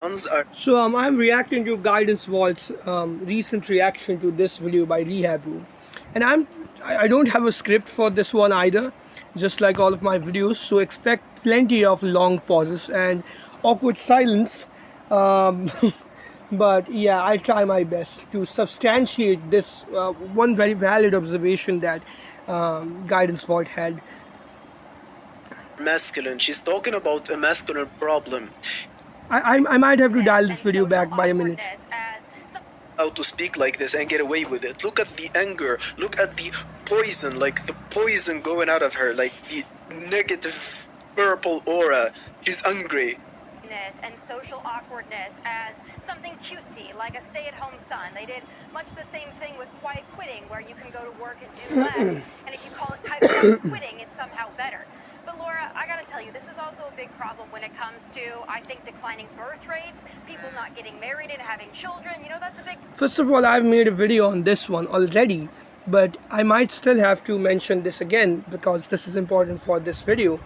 Are So I'm reacting to Guidance Vault's recent reaction to this video by Rehab Room, and I don't have a script for this one either, just like all of my videos. So expect plenty of long pauses and awkward silence. Um, but yeah, I try my best to substantiate this one very valid observation that Guidance Vault had. masculine. She's talking about a masculine problem. I might have to dial And this video social back by a minute. awkwardness as How to speak like this and get away with it. Look at the anger. Look at the poison, like the poison going out of her, like the negative purple aura. She's angry. and social awkwardness as something cutesy, like a stay-at-home son. They did much the same thing with quiet quitting, where you can go to work and do less, and if you call it quiet quitting, it's somehow better. But Laura, I gotta tell you, this is also a big problem when it comes to, I think, declining birth rates, people not getting married and having children. You know, that's a big... First of all, I've made a video on this one already, but I might still have to mention this again because this is important for this video.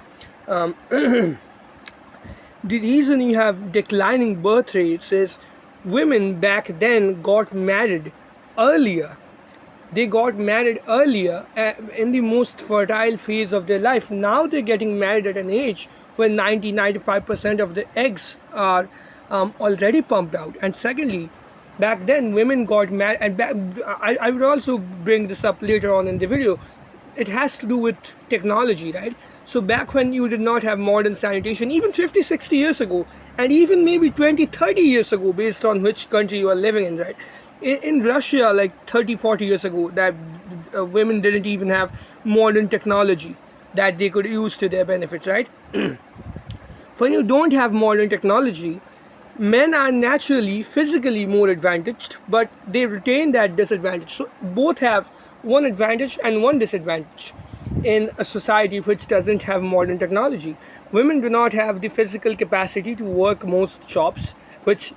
The reason you have declining birth rates is women back then got married earlier. They got married earlier in the most fertile phase of their life. Now they're getting married at an age when 90-95% of the eggs are already pumped out. And secondly, back then women got married, and I would also bring this up later on in the video. It has to do with technology, right? So back when you did not have modern sanitation, even 50-60 years ago, and even maybe 20-30 years ago, based on which country you are living in, right? In Russia, like 30-40 years ago, that women didn't even have modern technology that they could use to their benefit, right? When you don't have modern technology, men are naturally physically more advantaged, but they retain that disadvantage. So both have one advantage and one disadvantage in a society which doesn't have modern technology. Women do not have the physical capacity to work most jobs, which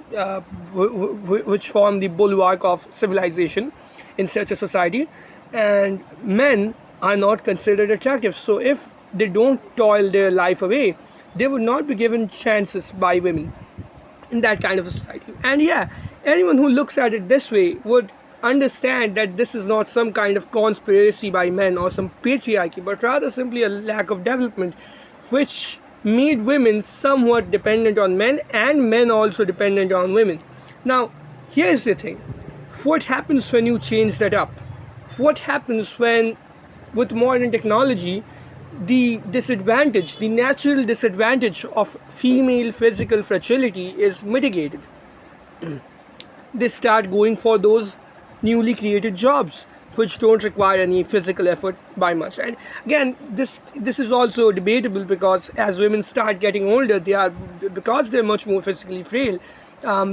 form the bulwark of civilization in such a society, and men are not considered attractive. So if they don't toil their life away, they would not be given chances by women in that kind of a society. And yeah, anyone who looks at it this way would understand that this is not some kind of conspiracy by men or some patriarchy, but rather simply a lack of development, which made women somewhat dependent on men and men also dependent on women. Now, here's the thing. What happens when you change that up? What happens when, with modern technology, the natural disadvantage of female physical fragility is mitigated? They start going for those newly created jobs which don't require any physical effort by much. And again, this is also debatable because as women start getting older, because they're much more physically frail,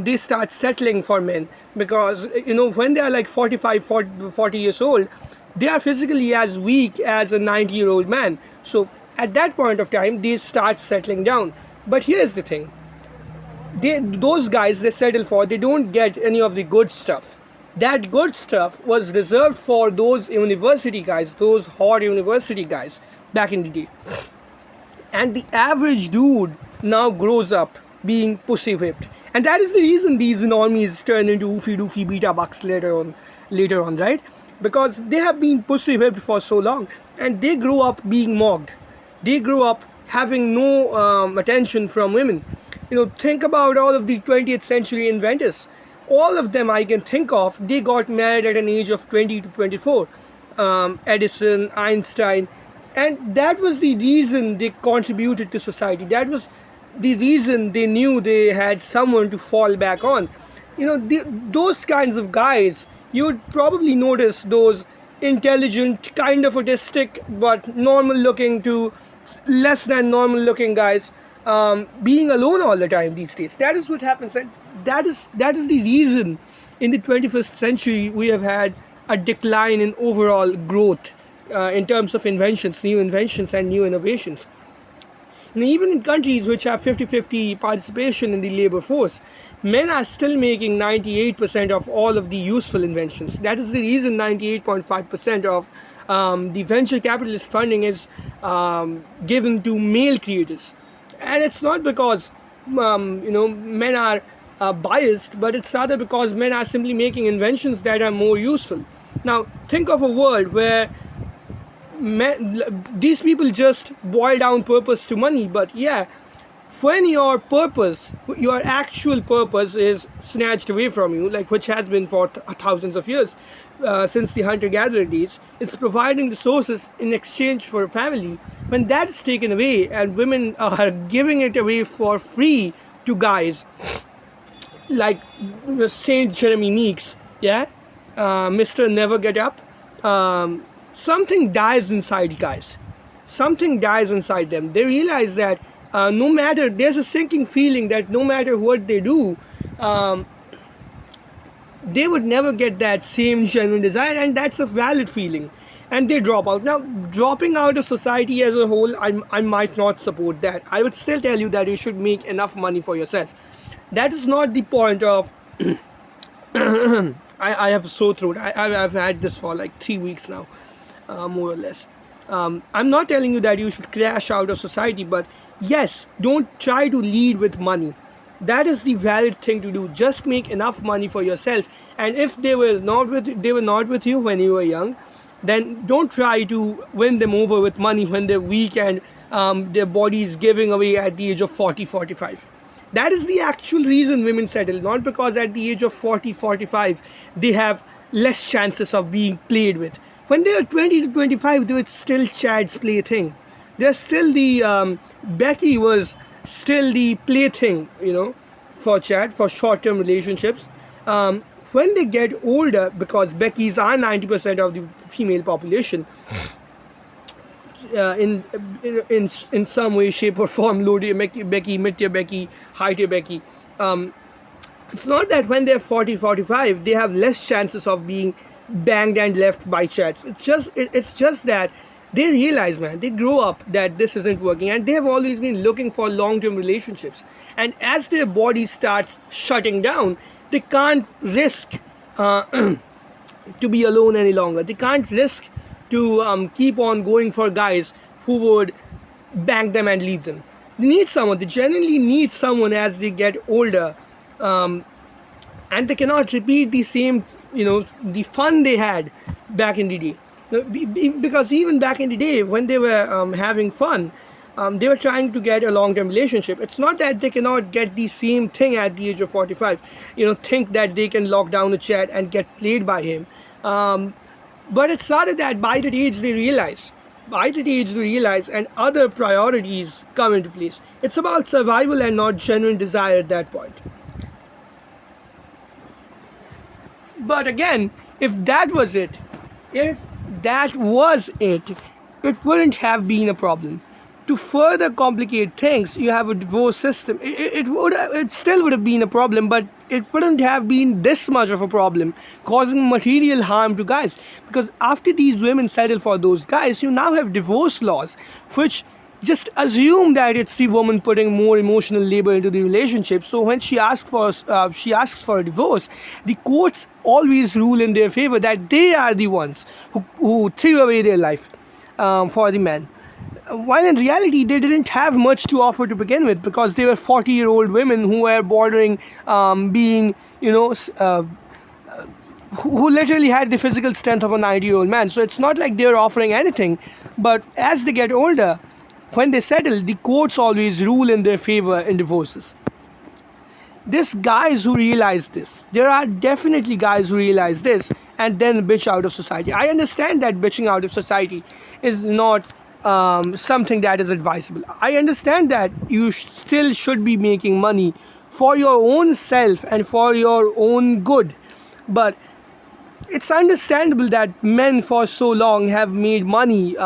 they start settling for men because when they are like 40 years old, they are physically as weak as a 90-year-old man. So at that point of time, they start settling down. But here's the thing. Those guys they settle for, they don't get any of the good stuff. That good stuff was reserved for those university guys, those hot university guys back in the day. And the average dude now grows up being pussy whipped. And that is the reason these normies turn into oofy doofy beta bucks later on, right? Because they have been pussy whipped for so long and they grow up being mocked. They grow up having no attention from women. Think about all of the 20th century inventors. All of them I can think of, they got married at an age of 20 to 24. Edison, Einstein, and that was the reason they contributed to society. That was the reason they knew they had someone to fall back on. Those kinds of guys, you would probably notice those intelligent, kind of autistic, but normal looking to less than normal looking guys being alone all the time these days. That is what happens, and that is the reason in the 21st century we have had a decline in overall growth in terms of new inventions and new innovations. And even in countries which have 50-50 participation in the labor force, men are still making 98% of all of the useful inventions. That is the reason 98.5% of the venture capitalist funding is given to male creators. And it's not because men are biased, but it's rather because men are simply making inventions that are more useful. Now, think of a world where these people just boil down purpose to money, but yeah, when your purpose, your actual purpose is snatched away from you, like which has been for thousands of years, since the hunter-gatherer days, it's providing resources in exchange for a family. When that is taken away and women are giving it away for free to guys like Saint Jeremy Meeks, yeah, Mr. Never Get Up, something dies inside guys. Something dies inside them. They realize that no matter, there's a sinking feeling that no matter what they do, they would never get that same genuine desire, and that's a valid feeling. And they drop out. Now, dropping out of society as a whole, I might not support that. I would still tell you that you should make enough money for yourself. That is not the point of. I have a sore throat. I've had this for like 3 weeks now, more or less. I'm not telling you that you should crash out of society, but yes, don't try to lead with money. That is the valid thing to do. Just make enough money for yourself. And if they were not with you when you were young, then don't try to win them over with money when they're weak and their body is giving away at the age of 40, 45. That is the actual reason women settle, not because at the age of 40, 45 they have less chances of being played with. When they are 20 to 25, they were still Chad's plaything. They're still the Becky was still the plaything, for Chad, for short-term relationships. When they get older, because Beckys are 90% of the female population, in some way, shape or form, low tier Becky, mid tier Becky, high tier Becky. It's not that when they're 40, 45, they have less chances of being banged and left by Chads. It's just that they realize, man, they grow up that this isn't working, and they have always been looking for long-term relationships. And as their body starts shutting down, they can't risk to be alone any longer. They can't risk to keep on going for guys who would bang them and leave them. They need someone. They genuinely need someone as they get older, and they cannot repeat the same, the fun they had back in the day. Because even back in the day when they were having fun, they were trying to get a long-term relationship. It's not that they cannot get the same thing at the age of 45, think that they can lock down a Chad and get played by him. But it's rather that by that age they realize and other priorities come into place. It's about survival and not genuine desire at that point. But again, if that was it, it wouldn't have been a problem. To further complicate things, you have a divorce system. It still would have been a problem, but it wouldn't have been this much of a problem, causing material harm to guys. Because after these women settle for those guys, you now have divorce laws, which just assume that it's the woman putting more emotional labor into the relationship. So when she asks for a divorce, the courts always rule in their favor that they are the ones who threw away their life for the man. While in reality, they didn't have much to offer to begin with, because they were 40-year-old women who were bordering being, who literally had the physical strength of a 90-year-old man. So it's not like they were offering anything. But as they get older, when they settle, the courts always rule in their favor in divorces. There's guys who realize this. There are definitely guys who realize this and then bitch out of society. I understand that bitching out of society is not something that is advisable. I understand that you still should be making money for your own self and for your own good. But it's understandable that men for so long have made money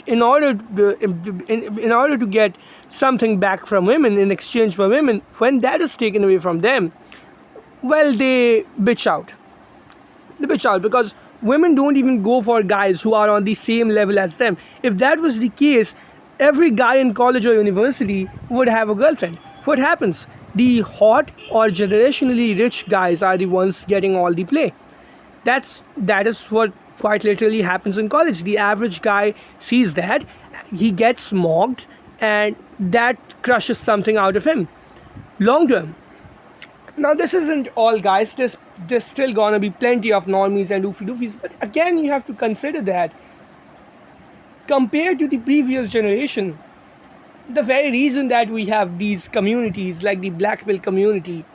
in order to get something back from women in exchange for women. When that is taken away from them, well, they bitch out. They bitch out because women don't even go for guys who are on the same level as them. If that was the case, every guy in college or university would have a girlfriend. What happens? The hot or generationally rich guys are the ones getting all the play. That is what quite literally happens in college. The average guy sees that, he gets mocked, and that crushes something out of him. Long term, Now this isn't all, guys. There's still gonna be plenty of normies and oofy doofies, but again you have to consider that compared to the previous generation, the very reason that we have these communities like the black pill community,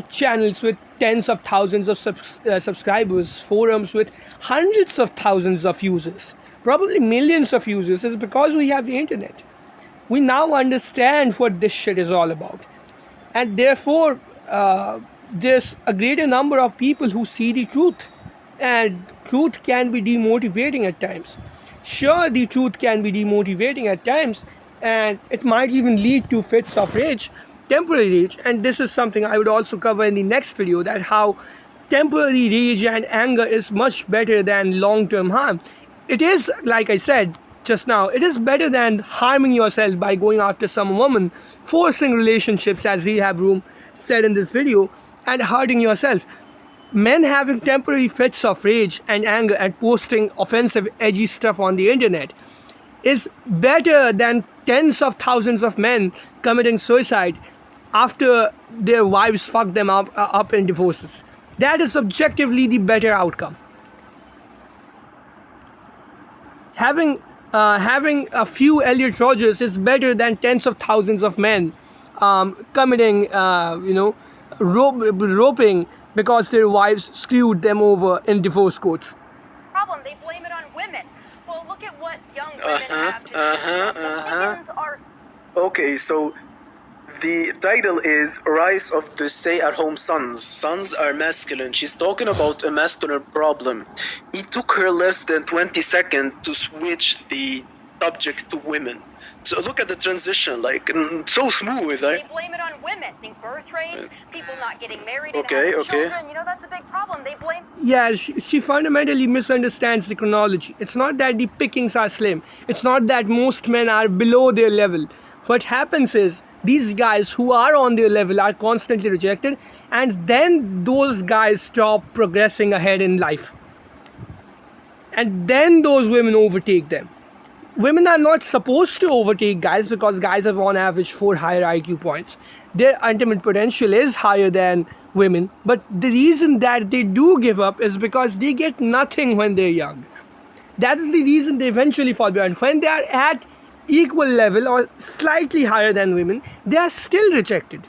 channels with tens of thousands of subscribers, forums with hundreds of thousands of users, probably millions of users, is because we have the internet. We now understand what this shit is all about, and therefore there's a greater number of people who see the truth, and truth can be demotivating at times. Sure, the truth can be demotivating at times, and it might even lead to fits of rage, temporary rage. And this is something I would also cover in the next video, that how temporary rage and anger is much better than long-term harm. It is, like I said just now, it is better than harming yourself by going after some woman, forcing relationships, as Rehab Room said in this video, and hurting yourself. Men having temporary fits of rage and anger and posting offensive, edgy stuff on the internet is better than tens of thousands of men committing suicide after their wives fuck them up in divorces. That is objectively the better outcome. Having a few Elliot Rogers is better than tens of thousands of men committing, roping because their wives screwed them over in divorce courts. Problem, they blame it on women. Well, look at what young women have to choose from. The Wiggins are... Okay, so the title is Rise of the Stay-at-Home Sons. Sons are masculine. She's talking about a masculine problem. It took her less than 20 seconds to switch the subject to women. So look at the transition, so smooth, They right? blame it on women. Birth rates, people not getting married and Okay, having okay. children. That's a big problem. They blame... Yeah, she fundamentally misunderstands the chronology. It's not that the pickings are slim. It's not that most men are below their level. What happens is these guys who are on their level are constantly rejected, and then those guys stop progressing ahead in life. And then those women overtake them. Women are not supposed to overtake guys because guys have on average 4 higher IQ points. Their ultimate potential is higher than women, but the reason that they do give up is because they get nothing when they're young. That is the reason they eventually fall behind. When they are at equal level or slightly higher than women, they are still rejected.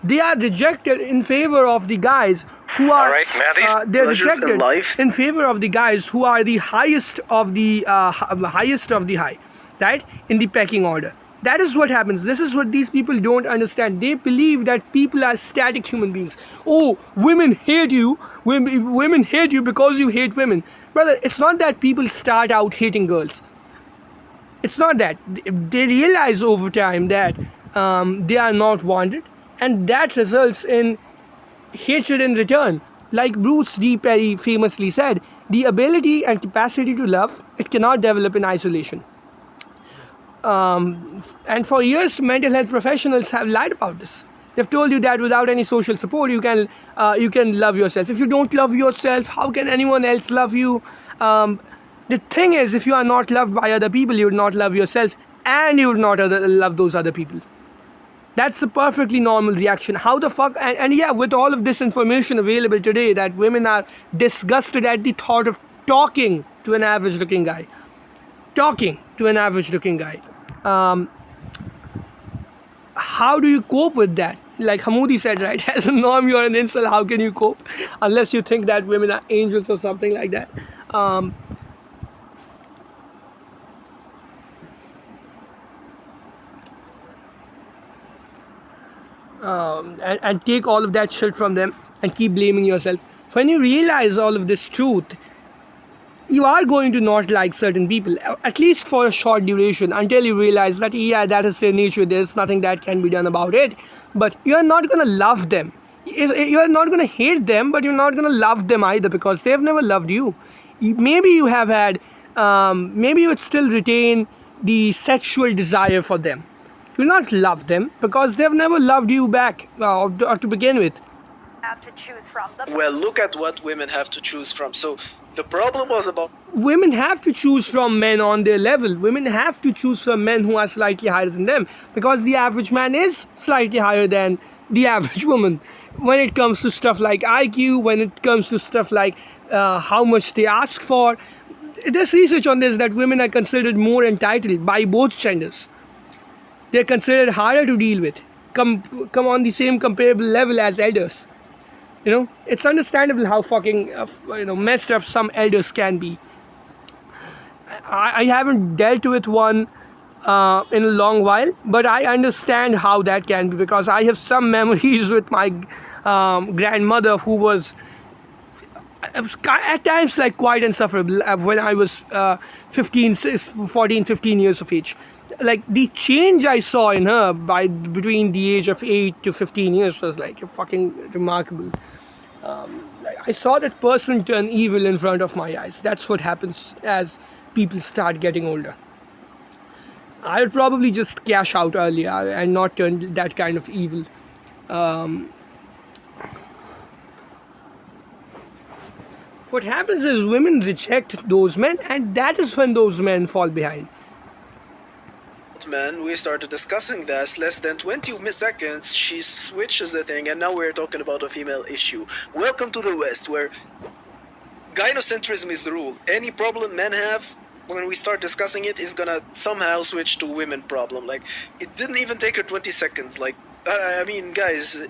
They are rejected in favor of the guys who are. All right, Maddie's they're pleasures in rejected life. in favor of the guys who are the highest of the high, right, in the pecking order. That is what happens. This is what these people don't understand. They believe that people are static human beings. Oh, women hate you. Women hate you because you hate women. Brother, it's not that people start out hating girls. It's not that. They realize over time that they are not wanted, and that results in hatred in return. Like Bruce D. Perry famously said, the ability and capacity to love, it cannot develop in isolation. And for years, mental health professionals have lied about this. They've told you that without any social support, you can love yourself. If you don't love yourself, how can anyone else love you? The thing is, if you are not loved by other people, you would not love yourself, and you would not love those other people. That's a perfectly normal reaction. How the fuck? And yeah, with all of this information available today, that women are disgusted at the thought of talking to an average-looking guy. How do you cope with that? Like Hamoudi said, right? As a norm, you're an incel. How can you cope? Unless you think that women are angels or something like that. And take all of that shit from them and keep blaming yourself. When you realize all of this truth, you are going to not like certain people, at least for a short duration, until you realize that, yeah, that is their nature, there's nothing that can be done about it. But you are not going to love them. You are not going to hate them, but you're not going to love them either, because they've never loved you. Maybe you have had, maybe you would still retain the sexual desire for them. You'll not love them because they've never loved you back or to begin with. Have to choose from. Well, look at what women have to choose from. So the problem was about... Women have to choose from men on their level. Women have to choose from men who are slightly higher than them, because the average man is slightly higher than the average woman when it comes to stuff like IQ, when it comes to stuff like how much they ask for. There's research on this that women are considered more entitled by both genders. They're considered harder to deal with, come on the same comparable level as elders. It's understandable how fucking messed up some elders can be. I haven't dealt with one in a long while, but I understand how that can be, because I have some memories with my grandmother who was at times like quite insufferable when I was 15 years of age. Like the change I saw in her between the age of 8 to 15 years was like fucking remarkable. Like I saw that person turn evil in front of my eyes. That's what happens as people start getting older. I would probably just cash out earlier and not turn that kind of evil. What happens is women reject those men, and that is when those men fall behind. Man, we started discussing this less than 20 seconds. She switches the thing, and now we're talking about a female issue. Welcome to the West, where gynocentrism is the rule. Any problem men have, when we start discussing it, is gonna somehow switch to women problem. Like, it didn't even take her 20 seconds. Like, I mean, guys,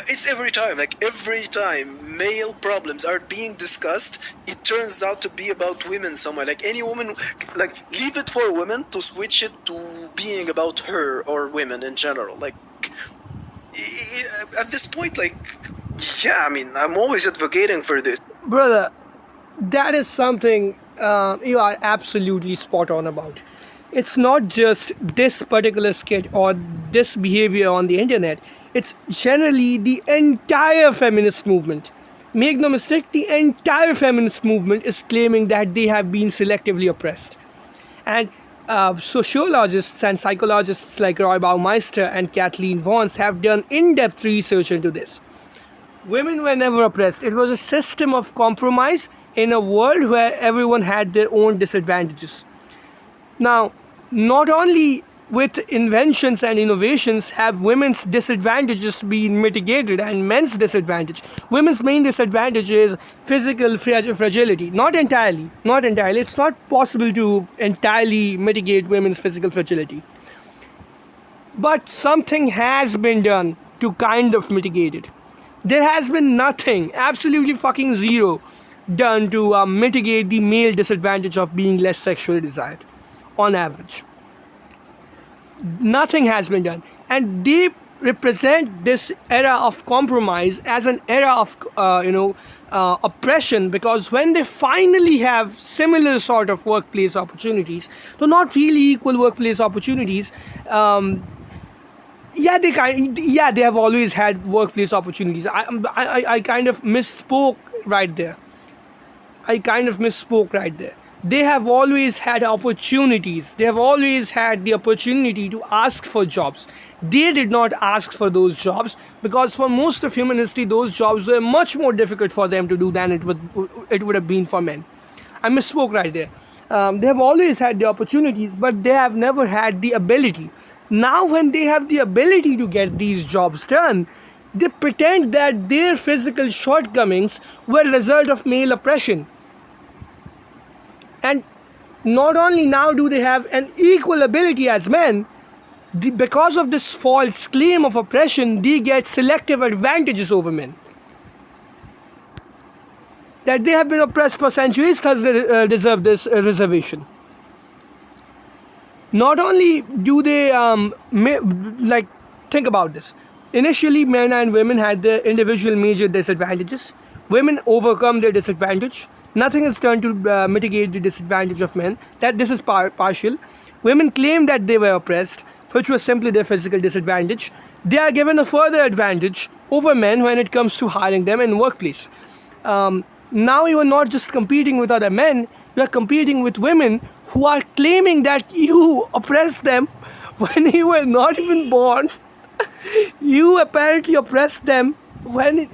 it's every time. Like, every time male problems are being discussed, it turns out to be about women somewhere. Like, any woman, like, leave it for women to switch it to being about her or women in general. Like, at this point, like, yeah, I mean, I'm always advocating for this. Brother, that is something you are absolutely spot on about. It's not just this particular skit or this behavior on the internet. It's generally the entire feminist movement. Make no mistake, the entire feminist movement is claiming that they have been selectively oppressed. And sociologists and psychologists like Roy Baumeister and Kathleen Vance have done in-depth research into this. Women were never oppressed. It was a system of compromise in a world where everyone had their own disadvantages. Now, not only with inventions and innovations have women's disadvantages been mitigated and men's disadvantage. Women's main disadvantage is physical fragility. Not entirely. It's not possible to entirely mitigate women's physical fragility. But something has been done to kind of mitigate it. There has been nothing, absolutely fucking zero, done to mitigate the male disadvantage of being less sexually desired, on average. Nothing has been done, and they represent this era of compromise as an era of oppression, because when they finally have similar sort of workplace opportunities, though not really equal workplace opportunities, they have always had workplace opportunities. I kind of misspoke right there. They have always had opportunities. They have always had the opportunity to ask for jobs. They did not ask for those jobs because for most of human history, those jobs were much more difficult for them to do than it would have been for men. I misspoke right there. They have always had the opportunities, but they have never had the ability. Now, when they have the ability to get these jobs done, they pretend that their physical shortcomings were a result of male oppression. And not only now do they have an equal ability as men, because of this false claim of oppression, they get selective advantages over men. That they have been oppressed for centuries, thus they deserve this reservation. Not only do they, think about this. Initially, men and women had their individual major disadvantages. Women overcome their disadvantage. Nothing is done to mitigate the disadvantage of men. That this is partial. Women claim that they were oppressed, which was simply their physical disadvantage. They are given a further advantage over men when it comes to hiring them in workplace. Now you are not just competing with other men, you are competing with women who are claiming that you oppressed them when you were not even born. You apparently oppressed them when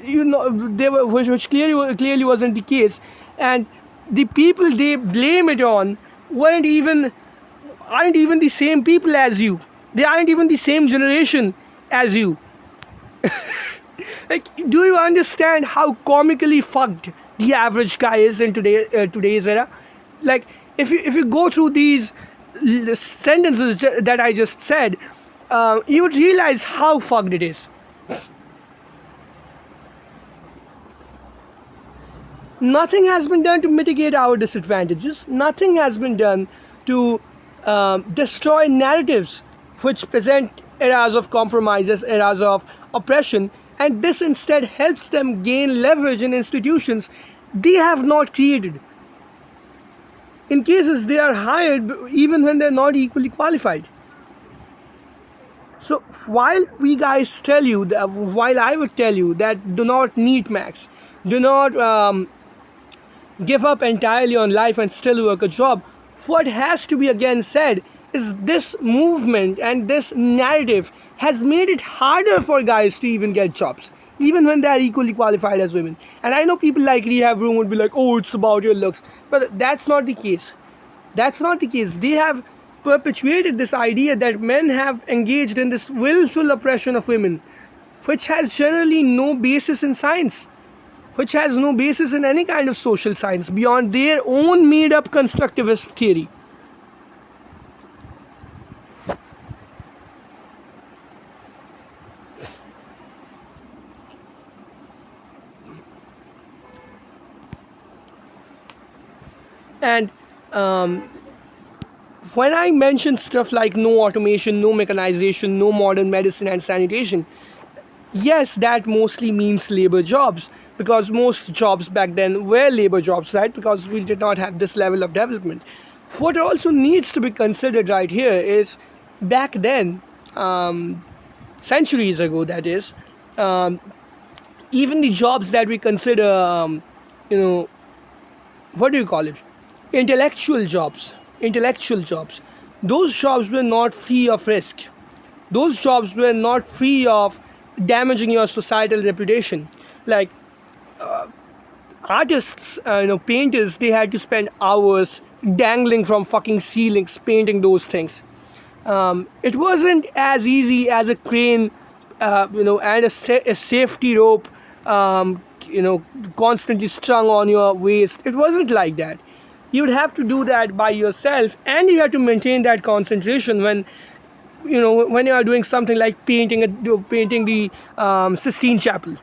they were, which clearly wasn't the case. And the people they blame it on aren't even the same people as you. They aren't even the same generation as you. Like, do you understand how comically fucked the average guy is in today's era? Like, if you go through these sentences that I just said, you would realize how fucked it is. Nothing has been done to mitigate our disadvantages. Nothing has been done to destroy narratives which present eras of compromises, eras of oppression, and this instead helps them gain leverage in institutions they have not created. In cases they are hired even when they're not equally qualified. So while we guys tell you that, while I would tell you that do not need max, do not give up entirely on life and still work a job, what has to be again said is this movement and this narrative has made it harder for guys to even get jobs, even when they are equally qualified as women. And I know people like Rehab Room would be like, oh, it's about your looks. But that's not the case. That's not the case. They have perpetuated this idea that men have engaged in this willful oppression of women, which has generally no basis in science, which has no basis in any kind of social science beyond their own made up constructivist theory. And when I mention stuff like no automation, no mechanization, no modern medicine and sanitation, yes, that mostly means labor jobs, because most jobs back then were labor jobs, right? Because we did not have this level of development. What also needs to be considered right here is back then, centuries ago, that is, even the jobs that we consider, what do you call it? Intellectual jobs. Those jobs were not free of risk. Those jobs were not free of damaging your societal reputation. Like artists, painters, they had to spend hours dangling from fucking ceilings painting those things. It wasn't as easy as a crane, and a safety rope, constantly strung on your waist. It wasn't like that. You would have to do that by yourself, and you have to maintain that concentration when you are doing something like painting the Sistine Chapel.